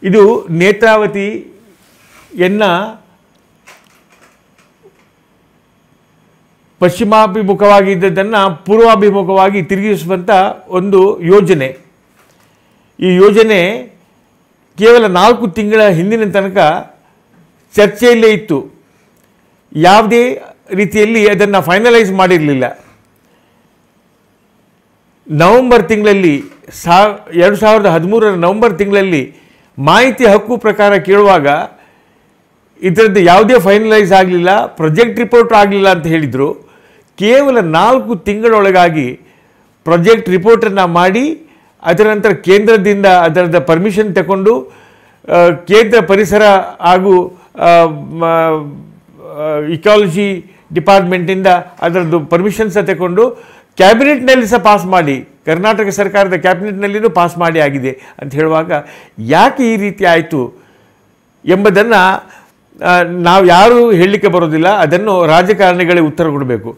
ಇದು ನೇತ್ರಾವತಿಯನ್ನು ಪಶ್ಚಿಮಾಭಿಮುಖವಾಗಿದ್ದದನ್ನು ಪೂರ್ವಾಭಿಮುಖವಾಗಿ ತಿರುಗಿಸುವಂಥ ಒಂದು ಯೋಜನೆ. ಈ ಯೋಜನೆ ಕೇವಲ 4 ತಿಂಗಳ ಹಿಂದಿನ ತನಕ ಚರ್ಚೆಯಲ್ಲೇ ಇತ್ತು. ಯಾವುದೇ ರೀತಿಯಲ್ಲಿ ಅದನ್ನು ಫೈನಲೈಸ್ ಮಾಡಿರಲಿಲ್ಲ. ನವೆಂಬರ್ ತಿಂಗಳಲ್ಲಿ 2013 ನವೆಂಬರ್ ತಿಂಗಳಲ್ಲಿ ಮಾಹಿತಿ ಹಕ್ಕು ಪ್ರಕಾರ ಕೇಳುವಾಗ ಇದರದ್ದು ಯಾವುದೇ ಫೈನಲೈಸ್ ಆಗಲಿಲ್ಲ, ಪ್ರಾಜೆಕ್ಟ್ ರಿಪೋರ್ಟ್ ಆಗಲಿಲ್ಲ ಅಂತ ಹೇಳಿದರು. ಕೇವಲ 4 ತಿಂಗಳೊಳಗಾಗಿ ಪ್ರಾಜೆಕ್ಟ್ ರಿಪೋರ್ಟನ್ನು ಮಾಡಿ ಅದರ ನಂತರ ಕೇಂದ್ರದಿಂದ ಅದರದ ಪರ್ಮಿಷನ್ ತಗೊಂಡು ಕೇಂದ್ರ ಪರಿಸರ ಹಾಗೂ ಇಕಾಲಜಿ ಡಿಪಾರ್ಟ್ಮೆಂಟಿಂದ ಅದರದ್ದು ಪರ್ಮಿಷನ್ ಸಹ ತಗೊಂಡು ಕ್ಯಾಬಿನೆಟ್ನಲ್ಲಿ ಸಹ ಪಾಸ್ ಮಾಡಿ, ಕರ್ನಾಟಕ ಸರ್ಕಾರದ ಕ್ಯಾಬಿನೆಟ್ನಲ್ಲಿಯೂ ಪಾಸ್ ಮಾಡಿ ಆಗಿದೆ ಅಂತ ಹೇಳುವಾಗ ಯಾಕೆ ಈ ರೀತಿ ಆಯಿತು ಎಂಬುದನ್ನು ನಾವು ಯಾರೂ ಹೇಳಲಿಕ್ಕೆ ಬರೋದಿಲ್ಲ. ಅದನ್ನು ರಾಜಕಾರಣಿಗಳೇ ಉತ್ತರ ಕೊಡಬೇಕು.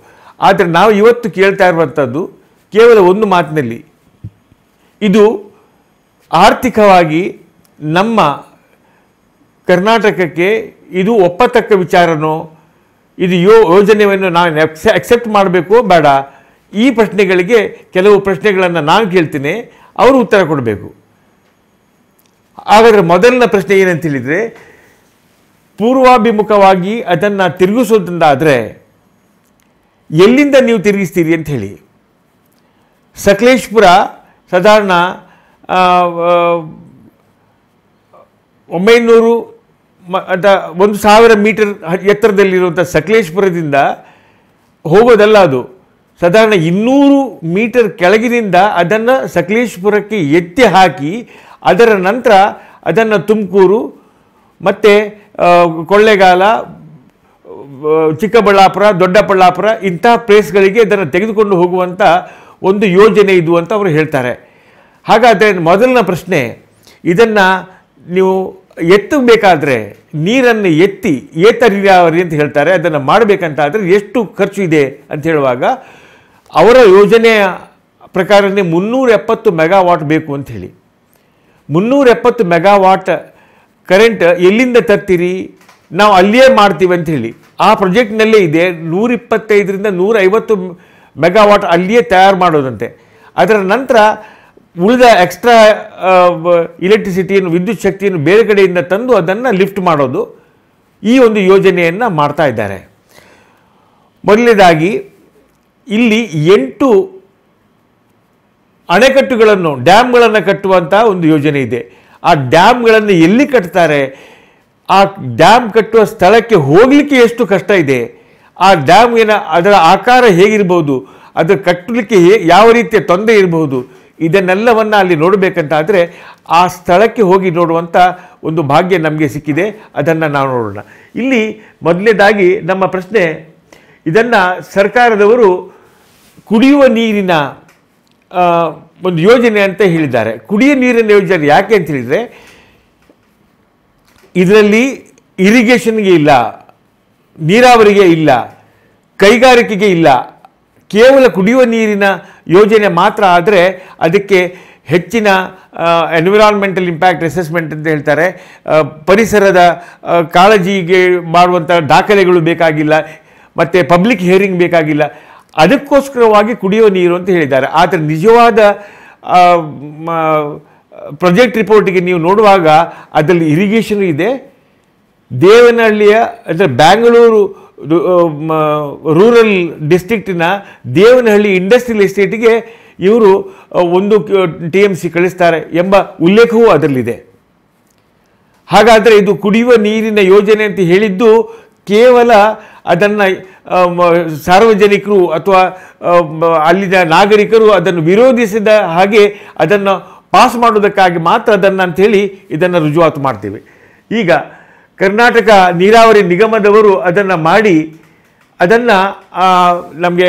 ಆದರೆ ನಾವು ಇವತ್ತು ಕೇಳ್ತಾ ಇರುವಂಥದ್ದು ಕೇವಲ ಒಂದು ಮಾತಿನಲ್ಲಿ, ಇದು ಆರ್ಥಿಕವಾಗಿ ನಮ್ಮ ಕರ್ನಾಟಕಕ್ಕೆ ಇದು ಒಪ್ಪತಕ್ಕ ವಿಚಾರನೋ, ಇದು ಯೋಜನೆಯನ್ನು ನಾನು ಅಕ್ಸೆಪ್ಟ್ ಮಾಡಬೇಕೋ ಬೇಡ, ಈ ಪ್ರಶ್ನೆಗಳಿಗೆ ಕೆಲವು ಪ್ರಶ್ನೆಗಳನ್ನು ನಾನು ಕೇಳ್ತೀನಿ, ಅವರು ಉತ್ತರ ಕೊಡಬೇಕು. ಹಾಗಾದರೆ ಮೊದಲನೇ ಪ್ರಶ್ನೆ ಏನಂತ ಹೇಳಿದರೆ, ಪೂರ್ವಾಭಿಮುಖವಾಗಿ ಅದನ್ನು ತಿರುಗಿಸೋದ್ರಿಂದಾದರೆ ಎಲ್ಲಿಂದ ನೀವು ತಿರುಗಿಸ್ತೀರಿ ಅಂತ ಹೇಳಿ. ಸಕಲೇಶಪುರ ಸಾಧಾರಣ 1000 ಮೀಟರ್ ಎತ್ತರದಲ್ಲಿರುವಂಥ ಸಕಲೇಶಪುರದಿಂದ ಹೋಗೋದಲ್ಲ, ಅದು ಸಾಧಾರಣ 200 ಮೀಟರ್ ಕೆಳಗಿನಿಂದ ಅದನ್ನು ಸಕಲೇಶಪುರಕ್ಕೆ ಎತ್ತಿ ಹಾಕಿ ಅದರ ನಂತರ ಅದನ್ನು ತುಮಕೂರು ಮತ್ತು ಕೊಳ್ಳೇಗಾಲ, ಚಿಕ್ಕಬಳ್ಳಾಪುರ, ದೊಡ್ಡಬಳ್ಳಾಪುರ ಇಂಥ ಪ್ಲೇಸ್ಗಳಿಗೆ ಇದನ್ನು ತೆಗೆದುಕೊಂಡು ಹೋಗುವಂಥ ಒಂದು ಯೋಜನೆ ಇದು ಅಂತ ಅವರು ಹೇಳ್ತಾರೆ. ಹಾಗಾದರೆ ಮೊದಲನೇ ಪ್ರಶ್ನೆ, ಇದನ್ನು ನೀವು ಎತ್ತಬೇಕಾದ್ರೆ ನೀರನ್ನು ಎತ್ತಿ ಏತ ನೀರಾವರಿ ಅಂತ ಹೇಳ್ತಾರೆ, ಅದನ್ನು ಮಾಡಬೇಕಂತಾದರೆ ಎಷ್ಟು ಖರ್ಚು ಇದೆ ಅಂತ ಹೇಳುವಾಗ ಅವರ ಯೋಜನೆಯ ಪ್ರಕಾರನೇ 370 ಮೆಗಾವಾಟ್ ಬೇಕು ಅಂತ ಹೇಳಿ. 370 ಮೆಗಾವಾಟ್ ಕರೆಂಟ್ ಎಲ್ಲಿಂದ ತರ್ತೀರಿ, ನಾವು ಅಲ್ಲಿಯೇ ಮಾಡ್ತೀವಿ ಅಂತ ಹೇಳಿ ಆ ಪ್ರಾಜೆಕ್ಟ್ನಲ್ಲೇ ಇದೆ. 125ರಿಂದ 150 ಮೆಗಾವಾಟ್ ಅಲ್ಲಿಯೇ ತಯಾರು ಮಾಡೋದಂತೆ. ಅದರ ನಂತರ ಉಳಿದ ಎಕ್ಸ್ಟ್ರಾ ಇಲೆಕ್ಟ್ರಿಸಿಟಿಯನ್ನು, ವಿದ್ಯುತ್ ಶಕ್ತಿಯನ್ನು ಬೇರೆ ಕಡೆಯಿಂದ ತಂದು ಅದನ್ನು ಲಿಫ್ಟ್ ಮಾಡೋದು, ಈ ಒಂದು ಯೋಜನೆಯನ್ನು ಮಾಡ್ತಾ ಇದ್ದಾರೆ. ಮೊದಲನೇದಾಗಿ ಇಲ್ಲಿ 8 ಅಣೆಕಟ್ಟುಗಳನ್ನು, ಡ್ಯಾಮ್ಗಳನ್ನು ಕಟ್ಟುವಂಥ ಒಂದು ಯೋಜನೆ ಇದೆ. ಆ ಡ್ಯಾಮ್ಗಳನ್ನು ಎಲ್ಲಿ ಕಟ್ತಾರೆ, ಆ ಡ್ಯಾಮ್ ಕಟ್ಟುವ ಸ್ಥಳಕ್ಕೆ ಹೋಗಲಿಕ್ಕೆ ಎಷ್ಟು ಕಷ್ಟ ಇದೆ, ಆ ಡ್ಯಾಮ್ನ ಅದರ ಆಕಾರ ಹೇಗಿರ್ಬೋದು, ಅದು ಕಟ್ಟಲಿಕ್ಕೆ ಯಾವ ರೀತಿಯ ತೊಂದರೆ ಇರಬಹುದು, ಇದನ್ನೆಲ್ಲವನ್ನು ಅಲ್ಲಿ ನೋಡಬೇಕಂತಾದರೆ ಆ ಸ್ಥಳಕ್ಕೆ ಹೋಗಿ ನೋಡುವಂಥ ಒಂದು ಭಾಗ್ಯ ನಮಗೆ ಸಿಕ್ಕಿದೆ. ಅದನ್ನು ನಾವು ನೋಡೋಣ. ಇಲ್ಲಿ ಮೊದಲನೇದಾಗಿ ನಮ್ಮ ಪ್ರಶ್ನೆ, ಇದನ್ನು ಸರ್ಕಾರದವರು ಕುಡಿಯುವ ನೀರಿನ ಒಂದು ಯೋಜನೆ ಅಂತ ಹೇಳಿದ್ದಾರೆ. ಕುಡಿಯುವ ನೀರಿನ ಯೋಜನೆ ಯಾಕೆ ಅಂತ ಹೇಳಿದರೆ, ಇದರಲ್ಲಿ ಇರಿಗೇಷನ್ಗೆ ಇಲ್ಲ, ನೀರಾವರಿಗೆ ಇಲ್ಲ, ಕೈಗಾರಿಕೆಗೆ ಇಲ್ಲ, ಕೇವಲ ಕುಡಿಯುವ ನೀರಿನ ಯೋಜನೆ ಮಾತ್ರ. ಆದರೆ ಅದಕ್ಕೆ ಹೆಚ್ಚಿನ ಎನ್ವಿರಾನ್ಮೆಂಟಲ್ ಇಂಪ್ಯಾಕ್ಟ್ ಅಸೆಸ್ಮೆಂಟ್ ಅಂತ ಹೇಳ್ತಾರೆ, ಪರಿಸರದ ಕಾಳಜಿಗೆ ಮಾಡುವಂಥ ದಾಖಲೆಗಳು ಬೇಕಾಗಿಲ್ಲ, ಮತ್ತು ಪಬ್ಲಿಕ್ ಹಿಯರಿಂಗ್ ಬೇಕಾಗಿಲ್ಲ. ಅದಕ್ಕೋಸ್ಕರವಾಗಿ ಕುಡಿಯುವ ನೀರು ಅಂತ ಹೇಳಿದ್ದಾರೆ. ಆದರೆ ನಿಜವಾದ ಪ್ರಾಜೆಕ್ಟ್ ರಿಪೋರ್ಟಿಗೆ ನೀವು ನೋಡುವಾಗ ಅದರಲ್ಲಿ ಇರಿಗೇಷನ್ ಇದೆ. ದೇವನಹಳ್ಳಿಯ ಅಂದರೆ ಬ್ಯಾಂಗ್ಳೂರು ರೂರಲ್ ಡಿಸ್ಟ್ರಿಕ್ಟಿನ ದೇವನಹಳ್ಳಿ ಇಂಡಸ್ಟ್ರಿಯಲ್ ಎಸ್ಟೇಟಿಗೆ ಇವರು 1 TMC ಕಳಿಸ್ತಾರೆ ಎಂಬ ಉಲ್ಲೇಖವೂ ಅದರಲ್ಲಿದೆ. ಹಾಗಾದರೆ ಇದು ಕುಡಿಯುವ ನೀರಿನ ಯೋಜನೆ ಅಂತ ಹೇಳಿದ್ದು ಕೇವಲ ಅದನ್ನು ಸಾರ್ವಜನಿಕರು ಅಥವಾ ಅಲ್ಲಿನ ನಾಗರಿಕರು ಅದನ್ನು ವಿರೋಧಿಸಿದ ಹಾಗೆ ಅದನ್ನು ಪಾಸ್ ಮಾಡೋದಕ್ಕಾಗಿ ಮಾತ್ರ ಅದನ್ನು ಅಂಥೇಳಿ ಇದನ್ನು ರುಜುವಾತು ಮಾಡ್ತೀವಿ. ಈಗ ಕರ್ನಾಟಕ ನೀರಾವರಿ ನಿಗಮದವರು ಅದನ್ನು ಮಾಡಿ ಅದನ್ನು ನಮಗೆ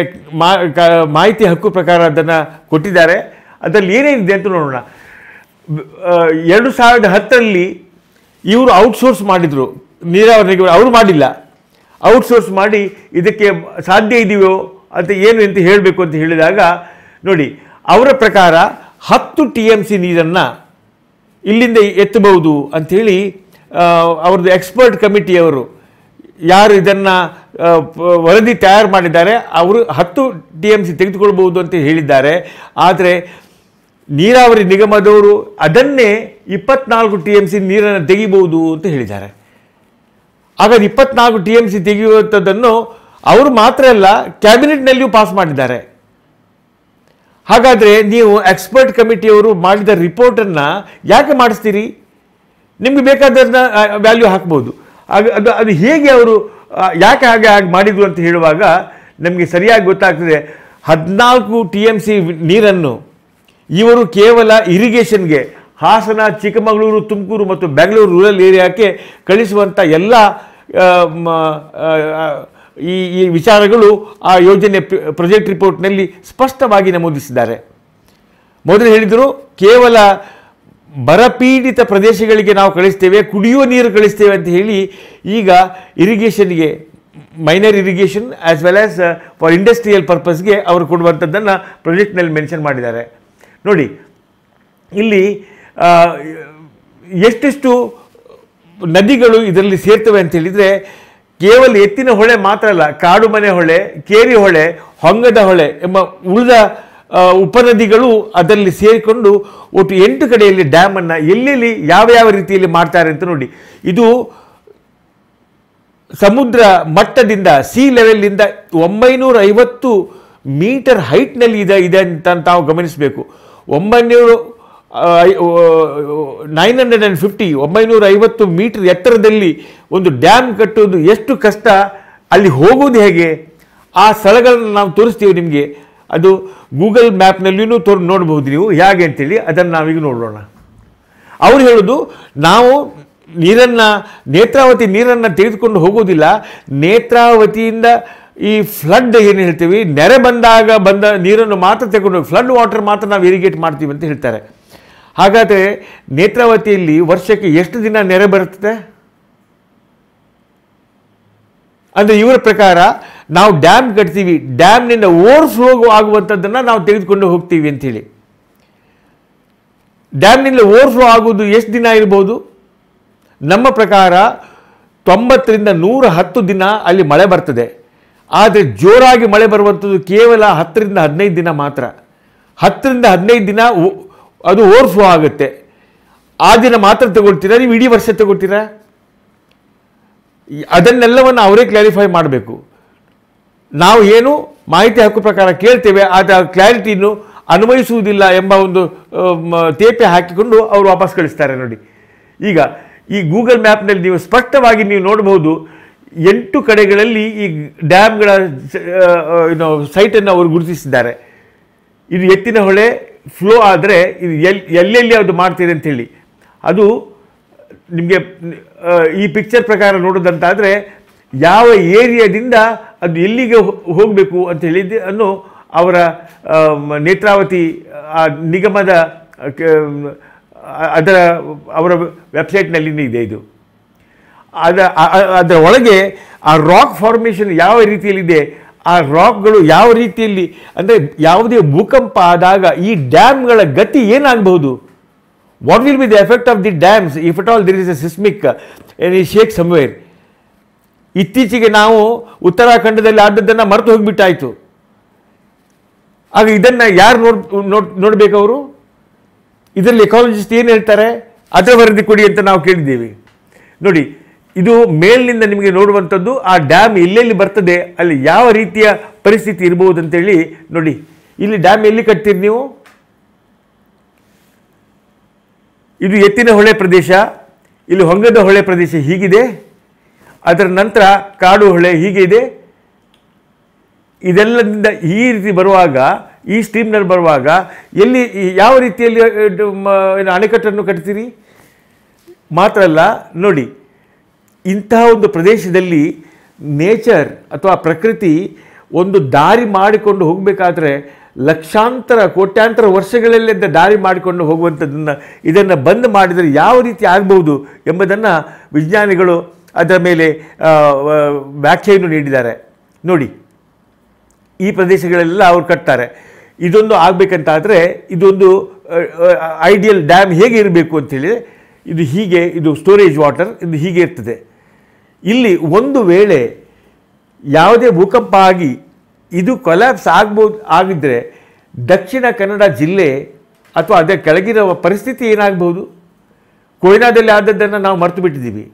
ಮಾಹಿತಿ ಹಕ್ಕು ಪ್ರಕಾರ ಅದನ್ನು ಕೊಟ್ಟಿದ್ದಾರೆ. ಅದರಲ್ಲಿ ಏನೇನಿದೆ ಅಂತ ನೋಡೋಣ. 2010ರಲ್ಲಿ ಇವರು ಔಟ್ಸೋರ್ಸ್ ಮಾಡಿದರು, ನೀರಾವರಿ ನಿಗಮ ಅವರು ಮಾಡಿಲ್ಲ, ಔಟ್ಸೋರ್ಸ್ ಮಾಡಿ ಇದಕ್ಕೆ ಸಾಧ್ಯ ಇದೆಯೋ ಅಂತ ಏನು ಅಂತ ಹೇಳಬೇಕು ಅಂತ ಹೇಳಿದಾಗ ನೋಡಿ, ಅವರ ಪ್ರಕಾರ 10 TMC ನೀರನ್ನು ಇಲ್ಲಿಂದ ಎತ್ತಬಹುದು ಅಂಥೇಳಿ ಅವ್ರದ್ದು ಎಕ್ಸ್ಪರ್ಟ್ ಕಮಿಟಿಯವರು ಯಾರು ಇದನ್ನು ವರದಿ ತಯಾರು ಮಾಡಿದ್ದಾರೆ ಅವರು 10 TMC ತೆಗೆದುಕೊಳ್ಬಹುದು ಅಂತ ಹೇಳಿದ್ದಾರೆ. ಆದರೆ ನೀರಾವರಿ ನಿಗಮದವರು ಅದನ್ನೇ 24 TMC ನೀರನ್ನು ತೆಗಿಬಹುದು ಅಂತ ಹೇಳಿದ್ದಾರೆ. ಹಾಗಾದ್ರೆ 24 TMC ತೆಗೆಯುವಂಥದ್ದನ್ನು ಅವರು ಮಾತ್ರ ಅಲ್ಲ, ಕ್ಯಾಬಿನೆಟ್ನಲ್ಲಿಯೂ ಪಾಸ್ ಮಾಡಿದ್ದಾರೆ. ಹಾಗಾದರೆ ನೀವು ಎಕ್ಸ್ಪರ್ಟ್ ಕಮಿಟಿಯವರು ಮಾಡಿದ ರಿಪೋರ್ಟನ್ನು ಯಾಕೆ ಮಾಡಿಸ್ತೀರಿ? ನಿಮಗೆ ಬೇಕಾದನ್ನ ವ್ಯಾಲ್ಯೂ ಹಾಕ್ಬೋದು. ಅದು ಹೇಗೆ ಅವರು ಯಾಕೆ ಹಾಗೆ ಮಾಡಿದ್ರು ಅಂತ ಹೇಳುವಾಗ ನಮಗೆ ಸರಿಯಾಗಿ ಗೊತ್ತಾಗ್ತದೆ. 14 TMC ನೀರನ್ನು ಇವರು ಕೇವಲ ಇರಿಗೇಷನ್ಗೆ ಹಾಸನ, ಚಿಕ್ಕಮಗಳೂರು, ತುಮಕೂರು ಮತ್ತು ಬೆಂಗಳೂರು ರೂರಲ್ ಏರಿಯಾಕ್ಕೆ ಕಳಿಸುವಂಥ ಎಲ್ಲ ಈ ವಿಚಾರಗಳು ಆ ಯೋಜನೆ ಪ್ರಾಜೆಕ್ಟ್ ರಿಪೋರ್ಟ್ನಲ್ಲಿ ಸ್ಪಷ್ಟವಾಗಿ ನಮೂದಿಸಿದ್ದಾರೆ. ಮೊದಲು ಹೇಳಿದರು ಕೇವಲ ಬರಪೀಡಿತ ಪ್ರದೇಶಗಳಿಗೆ ನಾವು ಕಳಿಸ್ತೇವೆ, ಕುಡಿಯುವ ನೀರು ಕಳಿಸ್ತೇವೆ ಅಂತ ಹೇಳಿ ಈಗ ಇರಿಗೇಷನ್ಗೆ, minor irrigation as well as for industrial ಪರ್ಪಸ್ಗೆ ಅವರು ಕೊಡುವಂಥದ್ದನ್ನು ಪ್ರಾಜೆಕ್ಟ್ನಲ್ಲಿ ಮೆನ್ಷನ್ ಮಾಡಿದ್ದಾರೆ. ನೋಡಿ, ಇಲ್ಲಿ ಎಷ್ಟೆಷ್ಟು ನದಿಗಳು ಇದರಲ್ಲಿ ಸೇರ್ತವೆ ಅಂತ ಹೇಳಿದರೆ ಕೇವಲ ಎತ್ತಿನ ಹೊಳೆ ಮಾತ್ರ ಅಲ್ಲ, ಕಾಡುಮನೆ ಹೊಳೆ, ಕೇರಿ ಹೊಳೆ, ಹೊಂಗದ ಹೊಳೆ ಎಂಬ ಉಳಿದ ಉಪನದಿಗಳು ಅದರಲ್ಲಿ ಸೇರಿಕೊಂಡು ಒಟ್ಟು 8 ಕಡೆಯಲ್ಲಿ ಡ್ಯಾಮನ್ನು ಎಲ್ಲೆಲ್ಲಿ ಯಾವ ರೀತಿಯಲ್ಲಿ ಮಾಡ್ತಾರೆ ಅಂತ ನೋಡಿ. ಇದು ಸಮುದ್ರ ಮಟ್ಟದಿಂದ ಸಿ ಲೆವೆಲ್ನಿಂದ 950 ಮೀಟರ್ ಹೈಟ್ನಲ್ಲಿ ಇದೆ ಅಂತ ತಾವು ಗಮನಿಸಬೇಕು. 950 ಮೀಟರ್ ಎತ್ತರದಲ್ಲಿ ಒಂದು ಡ್ಯಾಮ್ ಕಟ್ಟುವುದು ಎಷ್ಟು ಕಷ್ಟ, ಅಲ್ಲಿ ಹೋಗೋದು ಹೇಗೆ, ಆ ಸ್ಥಳಗಳನ್ನು ನಾವು ತೋರಿಸ್ತೀವಿ ನಿಮಗೆ. ಅದು ಗೂಗಲ್ ಮ್ಯಾಪ್ನಲ್ಲಿಯೂ ನೋಡಬಹುದು ನೀವು ಹೇಗೆ ಅಂತೇಳಿ. ಅದನ್ನು ನಾವೀಗ ನೋಡೋಣ. ಅವ್ರು ಹೇಳೋದು, ನಾವು ನೇತ್ರಾವತಿ ನೀರನ್ನು ತೆಗೆದುಕೊಂಡು ಹೋಗೋದಿಲ್ಲ, ನೇತ್ರಾವತಿಯಿಂದ ಈ ಫ್ಲಡ್ ಏನು ಹೇಳ್ತೀವಿ, ನೆರೆ ಬಂದ ನೀರನ್ನು ಮಾತ್ರ ತಗೊಂಡು ಫ್ಲಡ್ ವಾಟರ್ ಮಾತ್ರ ನಾವು ಇರಿಗೇಟ್ ಮಾಡ್ತೀವಿ ಅಂತ ಹೇಳ್ತಾರೆ. ಹಾಗಾದರೆ ನೇತ್ರಾವತಿಯಲ್ಲಿ ವರ್ಷಕ್ಕೆ ಎಷ್ಟು ದಿನ ನೆರೆ ಬರುತ್ತದೆ? ಅಂದರೆ ಇವರ ಪ್ರಕಾರ ನಾವು ಡ್ಯಾಮ್ ಕಟ್ತೀವಿ, ಡ್ಯಾಮ್ನಿಂದ ಓವರ್ಫ್ಲೋ ಆಗುವಂಥದ್ದನ್ನು ನಾವು ತೆಗೆದುಕೊಂಡು ಹೋಗ್ತೀವಿ ಅಂಥೇಳಿ. ಡ್ಯಾಮ್ನಿಂದ ಓವರ್ಫ್ಲೋ ಆಗುವುದು ಎಷ್ಟು ದಿನ ಇರ್ಬೋದು? ನಮ್ಮ ಪ್ರಕಾರ 90 ರಿಂದ 110 ದಿನ ಅಲ್ಲಿ ಮಳೆ ಬರ್ತದೆ. ಆದರೆ ಜೋರಾಗಿ ಮಳೆ ಬರುವಂಥದ್ದು ಕೇವಲ 10 ರಿಂದ 15 ದಿನ ಮಾತ್ರ. 10 ರಿಂದ 15 ದಿನ ಅದು ಓವರ್ಫ್ಲೋ ಆಗುತ್ತೆ. ಆ ದಿನ ಮಾತ್ರ ತಗೊಳ್ತೀರಾ, ನೀವು ಇಡೀ ವರ್ಷ ತಗೊಳ್ತೀರಾ? ಅದನ್ನೆಲ್ಲವನ್ನು ಅವರೇ ಕ್ಲಾರಿಫೈ ಮಾಡಬೇಕು. ನಾವು ಏನು ಮಾಹಿತಿ ಹಕ್ಕು ಪ್ರಕಾರ ಕೇಳ್ತೇವೆ, ಆದರೆ ಆ ಕ್ಲಾರಿಟಿಯನ್ನು ಅನ್ವಯಿಸುವುದಿಲ್ಲ ಎಂಬ ಒಂದು ತೇಪೆ ಹಾಕಿಕೊಂಡು ಅವರು ವಾಪಸ್ ಕಳಿಸ್ತಾರೆ. ನೋಡಿ, ಈಗ ಈ ಗೂಗಲ್ ಮ್ಯಾಪ್ನಲ್ಲಿ ನೀವು ಸ್ಪಷ್ಟವಾಗಿ ನೀವು ನೋಡಬಹುದು, 8 ಕಡೆಗಳಲ್ಲಿ ಈ ಡ್ಯಾಮ್ಗಳ ಸೈಟನ್ನು ಅವರು ಗುರುತಿಸಿದ್ದಾರೆ. ಇದು ಎತ್ತಿನ ಹೊಳೆ ಫ್ಲೋ ಆದರೆ ಇದು ಎಲ್ಲೆಲ್ಲಿ ಅದು ಮಾಡ್ತೀರಿ ಅಂಥೇಳಿ. ಅದು ನಿಮಗೆ ಈ ಪಿಕ್ಚರ್ ಪ್ರಕಾರ ನೋಡೋದಂತಾದರೆ ಯಾವ ಏರಿಯಾದಿಂದ ಅದು ಎಲ್ಲಿಗೆ ಹೋಗಬೇಕು ಅಂತ ಹೇಳಿದ್ದು ಅನ್ನು ಅವರ ನೇತ್ರಾವತಿ ನಿಗಮದ ಅವರ ವೆಬ್ಸೈಟ್ನಲ್ಲಿ ಇದೆ. ಇದು ಅದರ ಒಳಗೆ ಆ ರಾಕ್ ಫಾರ್ಮೇಷನ್ ಯಾವ ರೀತಿಯಲ್ಲಿದೆ, ಆ ರಾಕ್ಗಳು ಯಾವ ರೀತಿಯಲ್ಲಿ, ಅಂದರೆ ಯಾವುದೇ ಭೂಕಂಪ ಆದಾಗ ಈ ಡ್ಯಾಮ್ಗಳ ಗತಿ ಏನಾಗಬಹುದು, what will be the effect of the dams if at all there is a seismic shake somewhere. ಇತ್ತೀಚೆಗೆ ನಾವು ಉತ್ತರಾಖಂಡದಲ್ಲಿ ಆದದ್ದನ್ನು ಮರೆತು ಹೋಗಿಬಿಟ್ಟಾಯಿತು. ಆಗ ಇದನ್ನು ಯಾರು ನೋಡಬೇಕು? ಅವರು ಇದರಲ್ಲಿ ಎಕಾಲಜಿಸ್ಟ್ ಏನು ಹೇಳ್ತಾರೆ, ಅದರ ವರದಿ ಕೊಡಿ ಅಂತ ನಾವು ಕೇಳಿದ್ದೀವಿ. ನೋಡಿ, ಇದು ಮೇಲಿನಿಂದ ನಿಮಗೆ ನೋಡುವಂಥದ್ದು, ಆ ಡ್ಯಾಮ್ ಎಲ್ಲೆಲ್ಲಿ ಬರ್ತದೆ ಅಲ್ಲಿ ಯಾವ ರೀತಿಯ ಪರಿಸ್ಥಿತಿ ಇರ್ಬೋದು ಅಂತೇಳಿ. ನೋಡಿ, ಇಲ್ಲಿ ಡ್ಯಾಮ್ ಎಲ್ಲಿ ಕಟ್ತೀರಿ ನೀವು? ಇದು ಎತ್ತಿನ ಹೊಳೆ ಪ್ರದೇಶ, ಇಲ್ಲಿ ಹೊಂಗದ ಹೊಳೆ ಪ್ರದೇಶ ಹೀಗಿದೆ, ಅದರ ನಂತರ ಕಾಡು ಹೊಳೆ ಹೀಗೆ ಇದೆ. ಇದೆಲ್ಲದಿಂದ ಈ ರೀತಿ ಬರುವಾಗ, ಈ ಸ್ಟ್ರೀಮ್ನಲ್ಲಿ ಬರುವಾಗ ಎಲ್ಲಿ ಯಾವ ರೀತಿಯಲ್ಲಿ ಅಣೆಕಟ್ಟನ್ನು ಕಟ್ತೀರಿ? ಮಾತ್ರ ಅಲ್ಲ, ನೋಡಿ, ಇಂತಹ ಒಂದು ಪ್ರದೇಶದಲ್ಲಿ ನೇಚರ್ ಅಥವಾ ಪ್ರಕೃತಿ ಒಂದು ದಾರಿ ಮಾಡಿಕೊಂಡು ಹೋಗಬೇಕಾದ್ರೆ ಲಕ್ಷಾಂತರ ಕೋಟ್ಯಾಂತರ ವರ್ಷಗಳಲ್ಲಿ ದಾರಿ ಮಾಡಿಕೊಂಡು ಹೋಗುವಂಥದ್ದನ್ನು ಇದನ್ನು ಬಂದ್ ಮಾಡಿದರೆ ಯಾವ ರೀತಿ ಆಗ್ಬೋದು ಎಂಬುದನ್ನು ವಿಜ್ಞಾನಿಗಳು ಅದರ ಮೇಲೆ ವ್ಯಾಖ್ಯೆಯನ್ನು ನೀಡಿದ್ದಾರೆ. ನೋಡಿ, ಈ ಪ್ರದೇಶಗಳೆಲ್ಲ ಅವ್ರು ಕಟ್ತಾರೆ. ಇದೊಂದು ಆಗಬೇಕಂತಾದರೆ ಇದೊಂದು ಐಡಿಯಲ್ ಡ್ಯಾಮ್ ಹೇಗೆ ಇರಬೇಕು ಅಂತೇಳಿದರೆ ಇದು ಹೀಗೆ, ಇದು ಸ್ಟೋರೇಜ್ ವಾಟರ್, ಇದು ಹೀಗೆ ಇರ್ತದೆ. ಇಲ್ಲಿ ಒಂದು ವೇಳೆ ಯಾವುದೇ ಭೂಕಂಪ ಆಗಿ ಇದು ಕೊಲ್ಯಾಪ್ಸ್ ಆಗಿದ್ದರೆ ದಕ್ಷಿಣ ಕನ್ನಡ ಜಿಲ್ಲೆ ಅಥವಾ ಅದರ ಕೆಳಗಿನ ಪರಿಸ್ಥಿತಿ ಏನಾಗಬಹುದು? ಕೊಯ್ನಾದಲ್ಲಿ ಆದದ್ದನ್ನು ನಾವು ಮರೆತು ಬಿಟ್ಟಿದ್ದೀವಿ.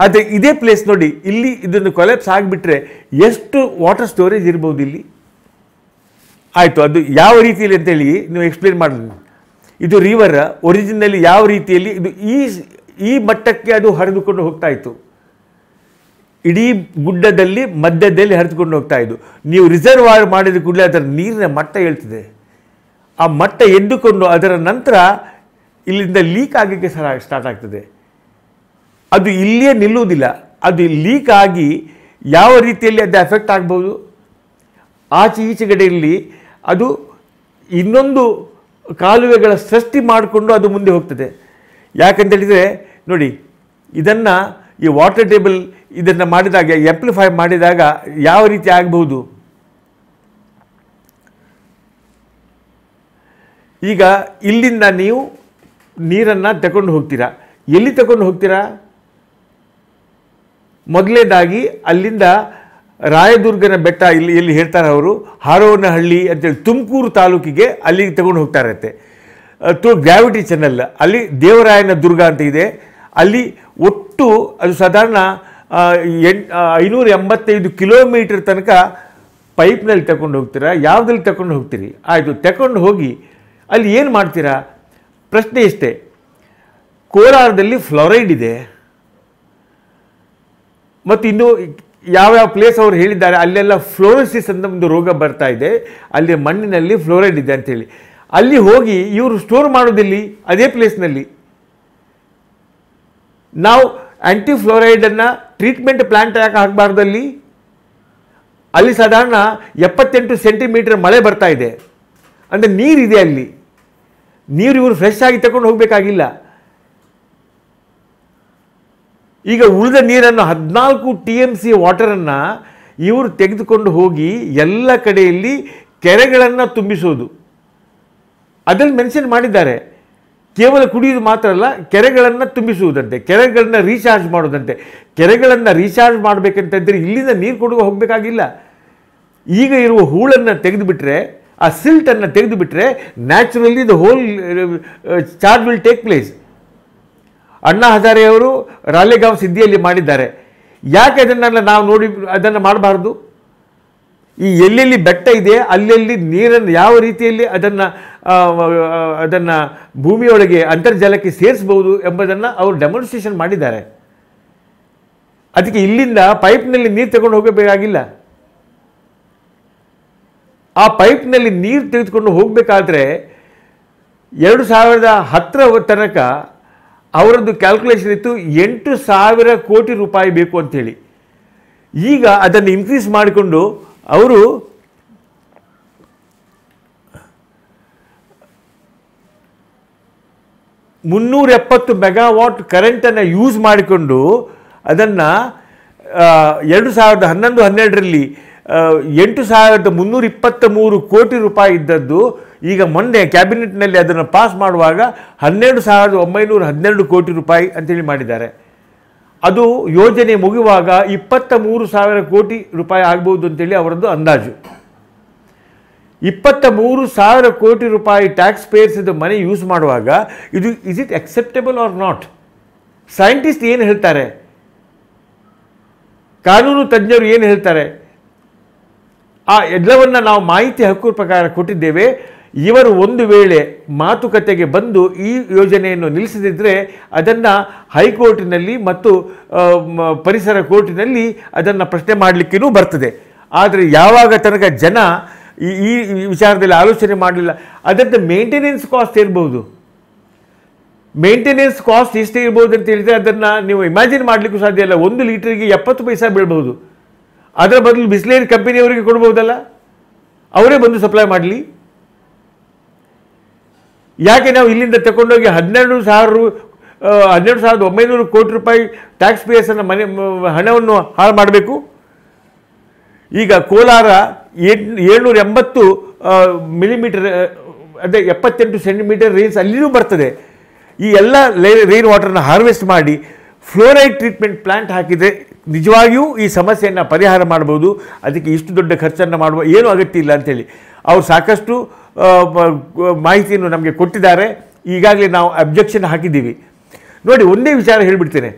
ಆದರೆ ಇದೇ ಪ್ಲೇಸ್ ನೋಡಿ, ಇಲ್ಲಿ ಇದನ್ನು ಕೊಲ್ಯಾಪ್ಸ್ ಆಗಿಬಿಟ್ರೆ ಎಷ್ಟು ವಾಟರ್ ಸ್ಟೋರೇಜ್ ಇರ್ಬೋದು ಇಲ್ಲಿ. ಆಯಿತು, ಅದು ಯಾವ ರೀತಿಯಲ್ಲಿ ಅಂತೇಳಿ ನೀವು ಎಕ್ಸ್ಪ್ಲೇನ್ ಮಾಡಲಿ. ಇದು ರಿವರ್ ಒರಿಜಿನಲ್ಲಿ ಯಾವ ರೀತಿಯಲ್ಲಿ ಇದು ಈ ಮಟ್ಟಕ್ಕೆ ಅದು ಹರಿದುಕೊಂಡು ಹೋಗ್ತಾ ಇತ್ತು. ಇಡೀ ಗುಡ್ಡದಲ್ಲಿ ಮಧ್ಯದಲ್ಲಿ ಹರಿದುಕೊಂಡು ಹೋಗ್ತಾ ಇದ್ದು. ನೀವು ರಿಸರ್ವಾಯರ್ ಮಾಡಿದ ಕೂಡಲೇ ಅದರ ನೀರಿನ ಮಟ್ಟ ಹೇಳ್ತದೆ. ಆ ಮಟ್ಟ ಎದ್ದುಕೊಂಡು ಅದರ ನಂತರ ಇಲ್ಲಿಂದ ಲೀಕ್ ಆಗಲಿಕ್ಕೆ ಸ್ಟಾರ್ಟ್ ಆಗ್ತದೆ. ಅದು ಇಲ್ಲಿಯೇ ನಿಲ್ಲುವುದಿಲ್ಲ. ಅದು ಲೀಕ್ ಆಗಿ ಯಾವ ರೀತಿಯಲ್ಲಿ ಅದು ಎಫೆಕ್ಟ್ ಆಗ್ಬೋದು, ಈಚೆಗಡೆಯಲ್ಲಿ ಅದು ಇನ್ನೊಂದು ಕಾಲುವೆಗಳ ಸೃಷ್ಟಿ ಮಾಡಿಕೊಂಡು ಅದು ಮುಂದೆ ಹೋಗ್ತದೆ. ಯಾಕಂತೇಳಿದರೆ ನೋಡಿ, ಇದನ್ನು ಈ ವಾಟರ್ ಟೇಬಲ್ ಇದನ್ನು ಮಾಡಿದಾಗ, ಆಂಪ್ಲಿಫೈ ಮಾಡಿದಾಗ ಯಾವ ರೀತಿ ಆಗಬಹುದು. ಈಗ ಇಲ್ಲಿಂದ ನೀವು ನೀರನ್ನು ತಗೊಂಡು ಹೋಗ್ತೀರಾ. ಎಲ್ಲಿ ತಗೊಂಡು ಹೋಗ್ತೀರಾ? ಮೊದಲನೇದಾಗಿ ಅಲ್ಲಿಂದ ರಾಯದುರ್ಗನ ಬೆಟ್ಟ, ಎಲ್ಲಿ ಹೇಳ್ತಾರೆ ಅವರು, ಹಾರೋನಹಳ್ಳಿ ಅಂತೇಳಿ ತುಮಕೂರು ತಾಲೂಕಿಗೆ ಅಲ್ಲಿಗೆ ತಗೊಂಡು ಹೋಗ್ತಾ ಇರುತ್ತೆ. ಗ್ರಾವಿಟಿ ಚಾನಲ್, ಅಲ್ಲಿ ದೇವರಾಯನ ದುರ್ಗ ಅಂತ ಇದೆ. ಅಲ್ಲಿ ಒಟ್ಟು ಅದು ಸಾಧಾರಣ 585 ಕಿಲೋಮೀಟರ್ ತನಕ ಪೈಪ್ನಲ್ಲಿ ತಗೊಂಡು ಹೋಗ್ತೀರಾ, ಯಾವುದ್ರಲ್ಲಿ ತಗೊಂಡು ಹೋಗ್ತೀರಿ? ಆಯಿತು, ತಗೊಂಡು ಹೋಗಿ ಅಲ್ಲಿ ಏನು ಮಾಡ್ತೀರಾ? ಪ್ರಶ್ನೆ ಇಷ್ಟೇ, ಕೋಲಾರದಲ್ಲಿ ಫ್ಲೋರೈಡ್ ಇದೆ ಮತ್ತು ಇನ್ನು ಯಾವ್ಯಾವ ಪ್ಲೇಸ್ ಅವರು ಹೇಳಿದ್ದಾರೆ ಅಲ್ಲೆಲ್ಲ ಫ್ಲೋರೋಸಿಸ್ ಅಂತ ಒಂದು ರೋಗ ಬರ್ತಾ ಇದೆ, ಅಲ್ಲಿ ಮಣ್ಣಿನಲ್ಲಿ ಫ್ಲೋರೈಡ್ ಇದೆ ಅಂಥೇಳಿ. ಅಲ್ಲಿ ಹೋಗಿ ಇವರು ಸ್ಟೋರ್ ಮಾಡೋದಿಲ್ಲಿ ಅದೇ ಪ್ಲೇಸ್ನಲ್ಲಿ. ನಾವು ಆ್ಯಂಟಿ ಫ್ಲೋರೈಡನ್ನು ಟ್ರೀಟ್ಮೆಂಟ್ ಪ್ಲ್ಯಾಂಟ್ ಯಾಕೆ ಹಾಕಬಾರ್ದು? ಅಲ್ಲಿ ಸಾಧಾರಣ 78 ಸೆಂಟಿಮೀಟರ್ ಮಳೆ ಬರ್ತಾ ಇದೆ. ಅಂದರೆ ನೀರಿದೆ ಅಲ್ಲಿ. ನೀರು ಇವರು ಫ್ರೆಶ್ ಆಗಿ ತಗೊಂಡು ಹೋಗಬೇಕಾಗಿಲ್ಲ. ಈಗ ಉಳಿದ ನೀರನ್ನು 14 TMC ವಾಟರನ್ನು ಇವರು ತೆಗೆದುಕೊಂಡು ಹೋಗಿ ಎಲ್ಲ ಕಡೆಯಲ್ಲಿ ಕೆರೆಗಳನ್ನು ತುಂಬಿಸೋದು. ಅದನ್ನು ಮೆನ್ಷನ್ ಮಾಡಿದ್ದಾರೆ. ಕೇವಲ ಕುಡಿಯೋದು ಮಾತ್ರ ಅಲ್ಲ, ಕೆರೆಗಳನ್ನು ತುಂಬಿಸುವುದಂತೆ, ಕೆರೆಗಳನ್ನು ರೀಚಾರ್ಜ್ ಮಾಡೋದಂತೆ. ಕೆರೆಗಳನ್ನು ರೀಚಾರ್ಜ್ ಮಾಡಬೇಕಂತಂದರೆ ಇಲ್ಲಿಂದ ನೀರು ಕೊಡುವ ಹೋಗಬೇಕಾಗಿಲ್ಲ. ಈಗ ಇರುವ ಹೂಳನ್ನು ತೆಗೆದುಬಿಟ್ರೆ, ಆ ಸಿಲ್ಟನ್ನು ತೆಗೆದುಬಿಟ್ರೆ naturally the whole charge will take place. Anna Hazare ಅವರು ರಾಲೇಗಾಂವ್ ಸಿದ್ಧಿಯಲ್ಲಿ ಮಾಡಿದ್ದಾರೆ. ಯಾಕೆ ಅದನ್ನೆಲ್ಲ ನಾವು ನೋಡಿ ಅದನ್ನು ಮಾಡಬಾರ್ದು? ಈ ಎಲ್ಲೆಲ್ಲಿ ಬೆಟ್ಟ ಇದೆ ಅಲ್ಲೆಲ್ಲಿ ನೀರನ್ನು ಯಾವ ರೀತಿಯಲ್ಲಿ ಅದನ್ನು ಭೂಮಿಯೊಳಗೆ ಅಂತರ್ಜಲಕ್ಕೆ ಸೇರಿಸಬಹುದು ಎಂಬುದನ್ನು ಅವರು ಡೆಮಾನ್ಸ್ಟ್ರೇಷನ್ ಮಾಡಿದ್ದಾರೆ. ಅದಕ್ಕೆ ಇಲ್ಲಿಂದ ಪೈಪ್ನಲ್ಲಿ ನೀರು ತಗೊಂಡು ಹೋಗಬೇಕಾಗಿಲ್ಲ. ಆ ಪೈಪ್ನಲ್ಲಿ ನೀರು ತೆಗೆದುಕೊಂಡು ಹೋಗಬೇಕಾದ್ರೆ 2010 ತನಕ ಅವರದ್ದು ಕ್ಯಾಲ್ಕುಲೇಷನ್ ಇತ್ತು 8,000 ಕೋಟಿ ರೂಪಾಯಿ ಬೇಕು ಅಂಥೇಳಿ. ಈಗ ಅದನ್ನು ಇನ್ಕ್ರೀಸ್ ಮಾಡಿಕೊಂಡು ಅವರು 370 ಮೆಗಾವಾಟ್ ಕರೆಂಟನ್ನು ಯೂಸ್ ಮಾಡಿಕೊಂಡು ಅದನ್ನು 2011-12ರಲ್ಲಿ 8,323 ಕೋಟಿ ರೂಪಾಯಿ ಇದ್ದದ್ದು ಈಗ ಮೊನ್ನೆ ಕ್ಯಾಬಿನೆಟ್ನಲ್ಲಿ ಅದನ್ನು ಪಾಸ್ ಮಾಡುವಾಗ 12,912 ಕೋಟಿ ರೂಪಾಯಿ ಅಂತೇಳಿ ಮಾಡಿದ್ದಾರೆ. ಅದು ಯೋಜನೆ ಮುಗಿಯುವಾಗ 23,000 ಕೋಟಿ ರೂಪಾಯಿ ಆಗ್ಬೋದು ಅಂತೇಳಿ ಅವರದ್ದು ಅಂದಾಜು. 23,000 ಕೋಟಿ ರೂಪಾಯಿ ಟ್ಯಾಕ್ಸ್ ಪೇಯರ್ಸ್ದು ಮನಿ ಯೂಸ್ ಮಾಡುವಾಗ ಇದು is it acceptable or not? Scientist ಏನು ಹೇಳ್ತಾರೆ, ಕಾನೂನು ತಜ್ಞರು ಏನು ಹೇಳ್ತಾರೆ, ಆ ಎಲ್ಲವನ್ನು ನಾವು ಮಾಹಿತಿ ಹಕ್ಕು ಪ್ರಕಾರ ಕೊಟ್ಟಿದ್ದೇವೆ. ಇವರು ಒಂದು ವೇಳೆ ಮಾತುಕತೆಗೆ ಬಂದು ಈ ಯೋಜನೆಯನ್ನು ನಿಲ್ಲಿಸದಿದ್ದರೆ ಅದನ್ನು ಹೈಕೋರ್ಟಿನಲ್ಲಿ ಮತ್ತು ಪರಿಸರ ಕೋರ್ಟಿನಲ್ಲಿ ಅದನ್ನು ಪ್ರಶ್ನೆ ಮಾಡಲಿಕ್ಕೂ ಬರ್ತದೆ. ಆದರೆ ಯಾವಾಗ ತನಕ ಜನ ಈ ವಿಚಾರದಲ್ಲಿ ಆಲೋಚನೆ ಮಾಡಲಿಲ್ಲ, ಅದರದ್ದು ಮೇಂಟೆನೆನ್ಸ್ ಕಾಸ್ಟ್ ಇರ್ಬೋದು. ಮೇಂಟೆನೆನ್ಸ್ ಕಾಸ್ಟ್ ಎಷ್ಟೇ ಇರ್ಬೋದು ಅಂತ ಹೇಳಿದರೆ ಅದನ್ನು ನೀವು ಇಮ್ಯಾಜಿನ್ ಮಾಡಲಿಕ್ಕೂ ಸಾಧ್ಯ ಇಲ್ಲ. 1 ಲೀಟ್ರಿಗೆ 70 ಪೈಸೆ ಬೀಳ್ಬೋದು. ಅದರ ಬದಲು ಬಿಸ್ಲೇರಿ ಕಂಪನಿಯವರಿಗೆ ಕೊಡ್ಬೋದಲ್ಲ, ಅವರೇ ಬಂದು ಸಪ್ಲೈ ಮಾಡಲಿ. ಯಾಕೆ ನಾವು ಇಲ್ಲಿಂದ ತಗೊಂಡೋಗಿ 12,900 ಕೋಟಿ ರೂಪಾಯಿ ಟ್ಯಾಕ್ಸ್ ಪೇಯರ್ಸನ್ನು ಹಣವನ್ನು ಹಾಳು ಮಾಡಬೇಕು? ಈಗ ಕೋಲಾರ 780 ಮಿಲಿಮೀಟರ್ ಅದೇ 78 ಸೆಂಟಿಮೀಟರ್ ರೇಂಜ್ ಅಲ್ಲಿಯೂ ಬರ್ತದೆ. ಈ ಎಲ್ಲ ರೈನ್ ವಾಟರ್ನ ಹಾರ್ವೆಸ್ಟ್ ಮಾಡಿ ಫ್ಲೋರೈಡ್ ಟ್ರೀಟ್ಮೆಂಟ್ ಪ್ಲಾಂಟ್ ಹಾಕಿದರೆ ನಿಜವಾಗಿಯೂ ಈ ಸಮಸ್ಯೆಯನ್ನು ಪರಿಹಾರ ಮಾಡ್ಬೋದು. ಅದಕ್ಕೆ ಇಷ್ಟು ದೊಡ್ಡ ಖರ್ಚನ್ನು ಮಾಡುವ ಏನೂ ಅಗತ್ಯ ಇಲ್ಲ ಅಂಥೇಳಿ ಅವರು ಸಾಕಷ್ಟು ಮಾಹಿತಿಯನ್ನು ನಮಗೆ ಕೊಟ್ಟಿದ್ದಾರೆ. ಈಗಾಗಲೇ ನಾವು ಅಬ್ಜೆಕ್ಷನ್ ಹಾಕಿದ್ದೀವಿ. ನೋಡಿ, ಒಂದೇ ವಿಚಾರ ಹೇಳಿಬಿಡ್ತೇನೆ.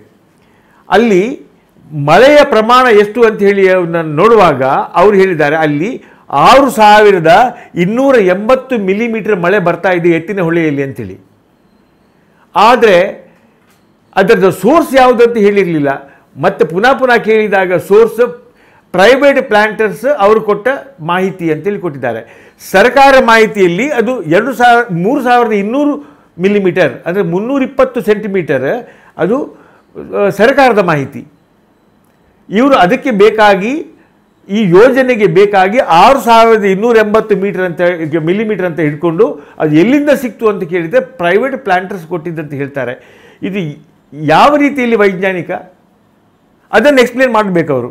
ಅಲ್ಲಿ ಮಳೆಯ ಪ್ರಮಾಣ ಎಷ್ಟು ಅಂತ ಹೇಳಿ ನೋಡುವಾಗ ಅವರು ಹೇಳಿದ್ದಾರೆ ಅಲ್ಲಿ 6280 ಮಿಲಿಮೀಟರ್ ಮಳೆ ಬರ್ತಾ ಇದೆ ಎತ್ತಿನಹೊಳೆಯಲ್ಲಿ ಅಂಥೇಳಿ. ಆದರೆ ಅದರದ್ದು ಸೋರ್ಸ್ ಯಾವುದಂತ ಹೇಳಿರಲಿಲ್ಲ. ಮತ್ತು ಪುನಃ ಕೇಳಿದಾಗ ಸೋರ್ಸ್ ಪ್ರೈವೇಟ್ ಪ್ಲಾಂಟರ್ಸ್ ಅವರು ಕೊಟ್ಟ ಮಾಹಿತಿ ಅಂತೇಳಿ ಕೊಟ್ಟಿದ್ದಾರೆ. ಸರ್ಕಾರ ಮಾಹಿತಿಯಲ್ಲಿ ಅದು 3200 ಮಿಲಿಮೀಟರ್ ಅಂದರೆ 320 ಸೆಂಟಿಮೀಟರ್ ಅದು ಸರ್ಕಾರದ ಮಾಹಿತಿ. ಇವರು ಅದಕ್ಕೆ ಬೇಕಾಗಿ ಈ ಯೋಜನೆಗೆ ಬೇಕಾಗಿ 6280 ಮಿಲಿಮೀಟರ್ ಅಂತ ಹಿಡ್ಕೊಂಡು ಅದು ಎಲ್ಲಿಂದ ಸಿಕ್ತು ಅಂತ ಕೇಳಿದರೆ ಪ್ರೈವೇಟ್ ಪ್ಲಾಂಟರ್ಸ್ ಕೊಟ್ಟಿದ್ದಂತ ಹೇಳ್ತಾರೆ. ಇದು ಯಾವ ರೀತಿಯಲ್ಲಿ ವೈಜ್ಞಾನಿಕ, ಅದನ್ನು ಎಕ್ಸ್ಪ್ಲೇನ್ ಮಾಡಬೇಕು ಅವರು.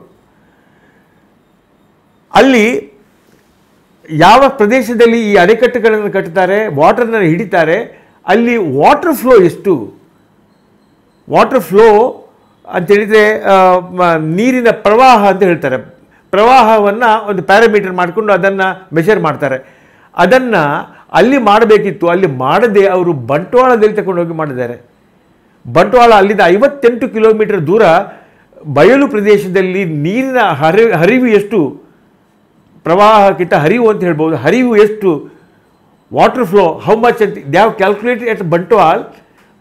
ಅಲ್ಲಿ ಯಾವ ಪ್ರದೇಶದಲ್ಲಿ ಈ ಅಣೆಕಟ್ಟುಗಳನ್ನು ಕಟ್ಟುತ್ತಾರೆ, ವಾಟರ್ನ ಹಿಡಿತಾರೆ, ಅಲ್ಲಿ ವಾಟರ್ ಫ್ಲೋ ಎಷ್ಟು, ವಾಟರ್ ಫ್ಲೋ ಅಂತೇಳಿದರೆ ನೀರಿನ ಪ್ರವಾಹ ಅಂತ ಹೇಳ್ತಾರೆ. ಪ್ರವಾಹವನ್ನು ಒಂದು ಪ್ಯಾರಾಮೀಟರ್ ಮಾಡಿಕೊಂಡು ಅದನ್ನು ಮೆಷರ್ ಮಾಡ್ತಾರೆ. ಅದನ್ನು ಅಲ್ಲಿ ಮಾಡಬೇಕಿತ್ತು, ಅಲ್ಲಿ ಮಾಡದೆ ಅವರು ಬಂಟ್ವಾಳದಲ್ಲಿ ತಗೊಂಡೋಗಿ ಮಾಡಿದ್ದಾರೆ. ಬಂಟ್ವಾಳ ಅಲ್ಲಿಂದ 58 ಕಿಲೋಮೀಟರ್ ದೂರ ಬಯಲು ಪ್ರದೇಶದಲ್ಲಿ ನೀರಿನ ಹರಿವು ಎಷ್ಟು, ಪ್ರವಾಹಕ್ಕಿಂತ ಹರಿವು ಅಂತ ಹೇಳ್ಬೋದು, ಹರಿವು ಎಷ್ಟು, ವಾಟರ್ ಫ್ಲೋ ಹೌ ಮಚ್ ಅಂತ they have calculated at Bantwal,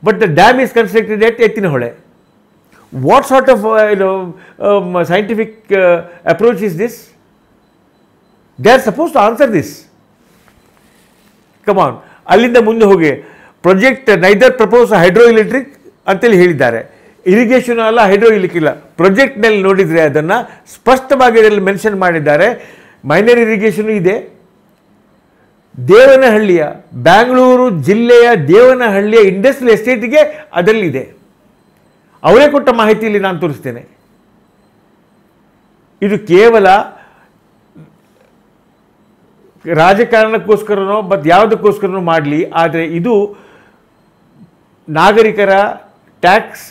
but the dam is constructed at Ettinahole. What sort of scientific approach is this? They are supposed to answer this. Come on. ಅಲ್ಲಿಂದ ಮುಂದೆ ಹೋಗಿ project neither propose hydro electric ಅಂತೇಳಿ ಹೇಳಿದ್ದಾರೆ. Irrigation ಅಲ್ಲ, hydro electric ಇಲ್ಲ. ಪ್ರಾಜೆಕ್ಟ್ನಲ್ಲಿ ನೋಡಿದರೆ ಅದನ್ನು ಸ್ಪಷ್ಟವಾಗಿ ಇದರಲ್ಲಿ ಮೆನ್ಷನ್ ಮಾಡಿದ್ದಾರೆ. ಮೈನರ್ ಇರಿಗೇಷನ್ ಇದೆ. ದೇವನಹಳ್ಳಿಯ, ಬ್ಯಾಂಗ್ಳೂರು ಜಿಲ್ಲೆಯ ದೇವನಹಳ್ಳಿಯ ಇಂಡಸ್ಟ್ರಿಯಲ್ ಎಸ್ಟೇಟ್ಗೆ ಅದರಲ್ಲಿದೆ. ಅವರೇ ಕೊಟ್ಟ ಮಾಹಿತಿಯಲ್ಲಿ ನಾನು ತೋರಿಸ್ತೇನೆ. ಇದು ಕೇವಲ ರಾಜಕಾರಣಕ್ಕೋಸ್ಕರನೋ ಮತ್ತು ಯಾವುದಕ್ಕೋಸ್ಕರನೋ ಮಾಡಲಿ, ಆದರೆ ಇದು ನಾಗರಿಕರ ಟ್ಯಾಕ್ಸ್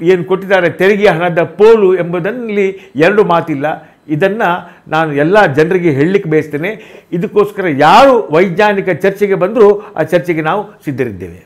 ಏನು ಕೊಟ್ಟಿದ್ದಾರೆ ತೆರಿಗೆಯ ಹಣದ ಪೋಲು ಎಂಬುದರಲ್ಲಿ ಎರಡು ಮಾತಿಲ್ಲ. ಇದನ್ನು ನಾನು ಎಲ್ಲ ಜನರಿಗೆ ಹೇಳಲಿಕ್ಕೆ ಬಯಸ್ತೇನೆ. ಇದಕ್ಕೋಸ್ಕರ ಯಾರು ವೈಜ್ಞಾನಿಕ ಚರ್ಚೆಗೆ ಬಂದರೂ ಆ ಚರ್ಚೆಗೆ ನಾವು ಸಿದ್ಧರಿದ್ದೇವೆ.